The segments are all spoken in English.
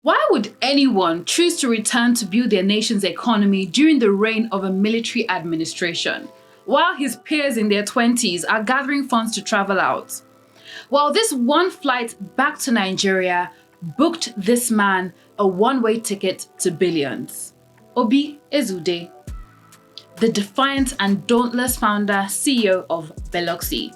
Why would anyone choose to return to build their nation's economy during the reign of a military administration, while his peers in their 20s are gathering funds to travel out? Well, this one flight back to Nigeria booked this man a one-way ticket to billions. Obi Ezeude, the defiant and dauntless founder, CEO of Beloxxi.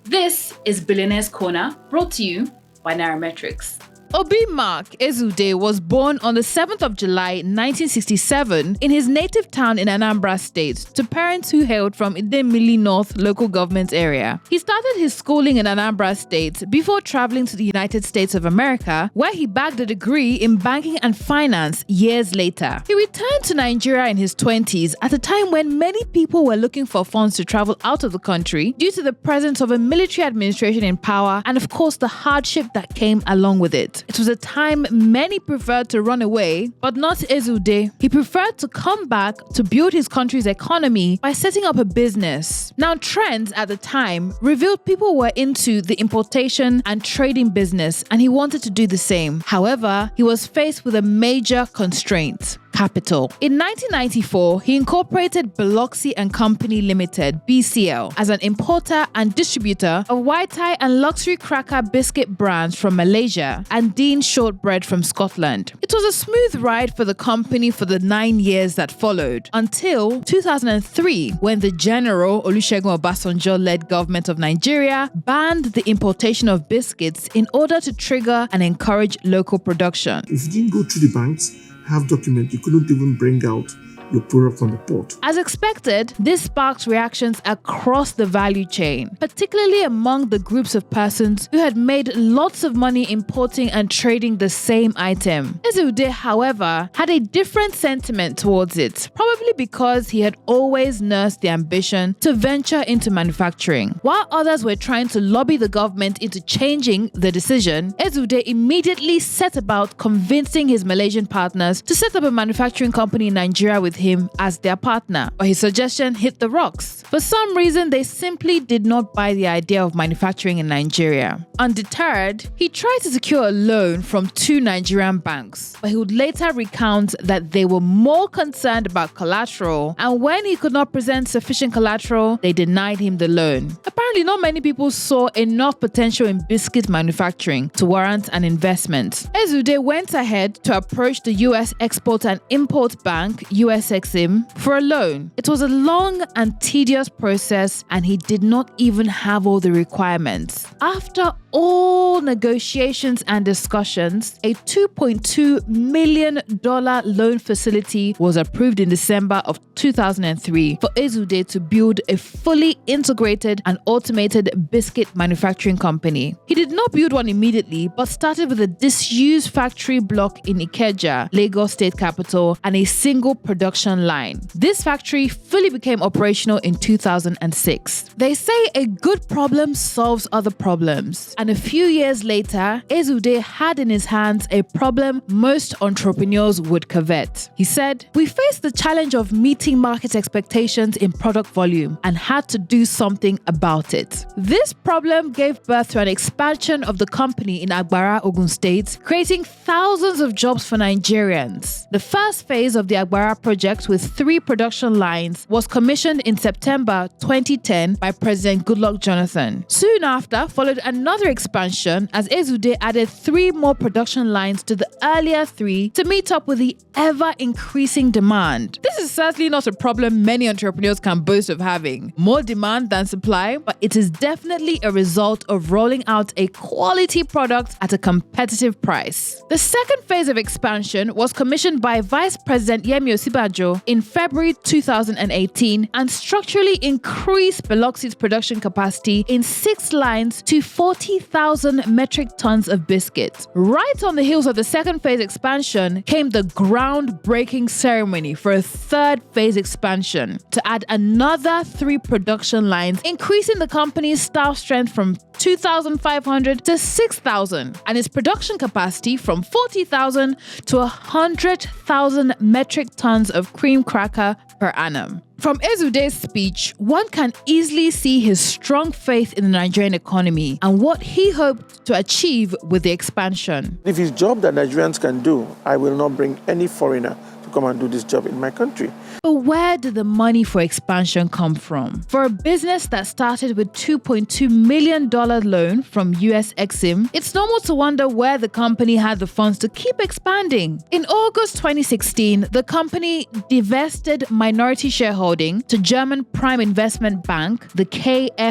This is Billionaire's Corner, brought to you by Nairametrics. Obi Mark Ezeude was born on the 7th of July 1967 in his native town in Anambra State to parents who hailed from Idemili North local government area. He started his schooling in Anambra State before traveling to the United States of America, where he bagged a degree in banking and finance years later. He returned to Nigeria in his 20s at a time when many people were looking for funds to travel out of the country due to the presence of a military administration in power and, of course, the hardship that came along with it. It was a time many preferred to run away, but not Ezeude. He preferred to come back to build his country's economy by setting up a business. Now, trends at the time revealed people were into the importation and trading business, and he wanted to do the same. However, he was faced with a major constraint: capital. In 1994, he incorporated Beloxxi and Company Limited, BCL, as an importer and distributor of white tie and luxury cracker biscuit brands from Malaysia and Dean shortbread from Scotland. It was a smooth ride for the company for the 9 years that followed, until 2003, when the General Olusegun Obasanjo-led government of Nigeria banned the importation of biscuits in order to trigger and encourage local production. If you didn't go through the banks, have documents, you couldn't even bring out your product from the port. As expected, this sparked reactions across the value chain, particularly among the groups of persons who had made lots of money importing and trading the same item. Ezeude, however, had a different sentiment towards it, probably because he had always nursed the ambition to venture into manufacturing. While others were trying to lobby the government into changing the decision, Ezeude immediately set about convincing his Malaysian partners to set up a manufacturing company in Nigeria with him as their partner, but his suggestion hit the rocks. For some reason, they simply did not buy the idea of manufacturing in Nigeria. Undeterred, he tried to secure a loan from 2 Nigerian banks, but he would later recount that they were more concerned about collateral, and when he could not present sufficient collateral, they denied him the loan. Apparently, not many people saw enough potential in biscuit manufacturing to warrant an investment. Ezeude went ahead to approach the US Export and Import Bank, US Exim, for a loan. It was a long and tedious process, and he did not even have all the requirements. After all negotiations and discussions, a $2.2 million loan facility was approved in December of 2003 for Ezeude to build a fully integrated and automated biscuit manufacturing company. He did not build one immediately, but started with a disused factory block in Ikeja, Lagos State Capital, and a single production line. This factory fully became operational in 2006. They say a good problem solves other problems, and a few years later, Ezeude had in his hands a problem most entrepreneurs would covet. He said, "We faced the challenge of meeting market expectations in product volume and had to do something about it. This problem gave birth to an expansion of the company in Agbara, Ogun State, creating thousands of jobs for Nigerians. The first phase of the Agbara project, with 3 production lines, was commissioned in September 2010 by President Goodluck Jonathan. Soon after followed another expansion as Ezeude added 3 more production lines to the earlier 3 to meet up with the ever-increasing demand. This is certainly not a problem many entrepreneurs can boast of having. More demand than supply, but it is definitely a result of rolling out a quality product at a competitive price." The second phase of expansion was commissioned by Vice President Yemi Osinbajo in February 2018 and structurally increased Beloxxi's production capacity in 6 lines to 40,000 metric tons of biscuits. Right on the heels of the second phase expansion came the groundbreaking ceremony for a third phase expansion to add another 3 production lines, increasing the company's staff strength from 2,500 to 6,000 and its production capacity from 40,000 to 100,000 metric tons of of cream cracker per annum. From Ezeude's speech, one can easily see his strong faith in the Nigerian economy and what he hoped to achieve with the expansion. If it's a job that Nigerians can do, I will not bring any foreigner to come and do this job in my country. But where did the money for expansion come from? For a business that started with $2.2 million loan from US Exim, it's normal to wonder where the company had the funds to keep expanding. In August 2016, the company divested minority shareholding to German Prime Investment Bank, the KfWDEG,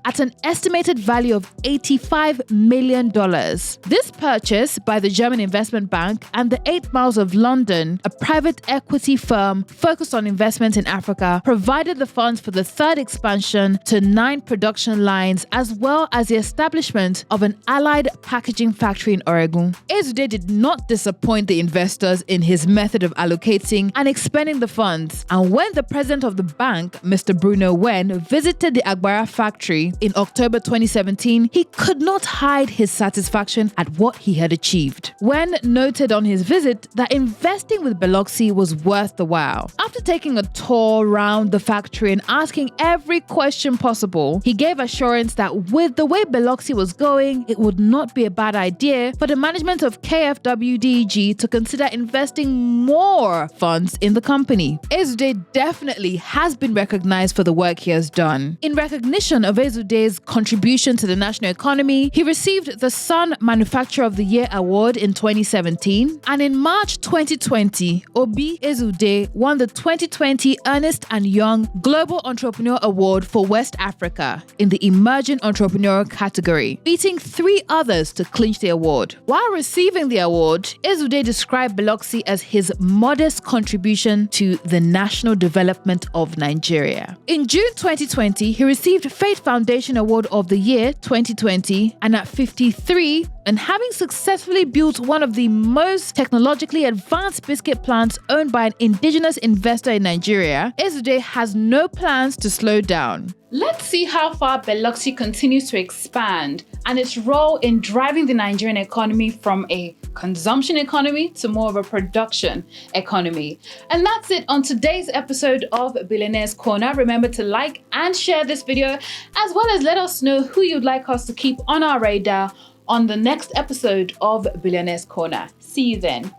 at an estimated value of $85 million. This purchase by the German Investment Bank and the 8 Miles of London, a private equity firm focused on investment in Africa, provided the funds for the third expansion to 9 production lines, as well as the establishment of an allied packaging factory in Oregon. Ezeude did not disappoint the investors in his method of allocating and expending the funds. And when the president of the bank, Mr. Bruno Wen, visited the Agbara factory in October 2017, he could not hide his satisfaction at what he had achieved. Wen noted on his visit that investing with Beloxxi was worth the while. After taking a tour around the factory and asking every question possible, he gave assurance that with the way Beloxxi was going, it would not be a bad idea for the management of KfWDEG to consider investing more funds in the company. Ezeude definitely has been recognized for the work he has done. In recognition of Ezeude's contribution to the national economy, he received the Sun Manufacturer of the Year award in 2017, and in March 2020, Obi Ezeude won the 2020 Ernest & Young Global Entrepreneur Award for West Africa in the Emerging Entrepreneur category, beating 3 others to clinch the award. While receiving the award, Ezeude described Beloxxi as his modest contribution to the national development of Nigeria. In June 2020, he received Fate Foundation Award of the Year 2020, and at 53, and having successfully built one of the most technologically advanced biscuit plants owned by an indigenous investor in Nigeria, Ezeude has no plans to slow down. Let's see how far Beloxxi continues to expand and its role in driving the Nigerian economy from a consumption economy to more of a production economy. And that's it on today's episode of Billionaire's Corner. Remember to like and share this video, as well as let us know who you'd like us to keep on our radar on the next episode of Billionaire's Corner. See you then.